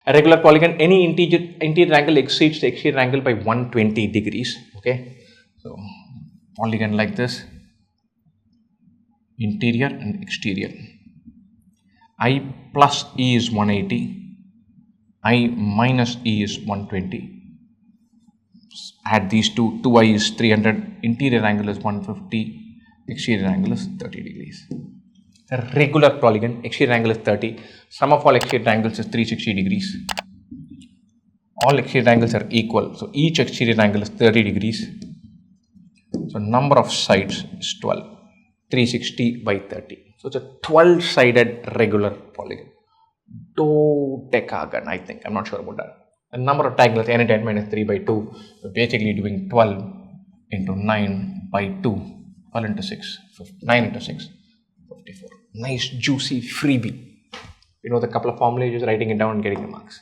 A regular polygon, any interior angle exceeds the exterior angle by 120 degrees. Okay, so polygon like this, interior and exterior. I plus E is 180, I minus E is 120. Add these two, 2i is 300, interior angle is 150, exterior angle is 30 degrees. A regular polygon, exterior angle is 30, sum of all exterior angles is 360 degrees. All exterior angles are equal, so each exterior angle is 30 degrees. So number of sides is 12, 360 by 30. So it's a 12-sided regular polygon. Dodecagon, I think, I'm not sure about that. The number of triangles n into n minus 3 by 2, we're basically doing 12 into 9 by 2, 12 into 6, 9 into 6, 54. Nice juicy freebie. You know the couple of formulas, just writing it down and getting the marks.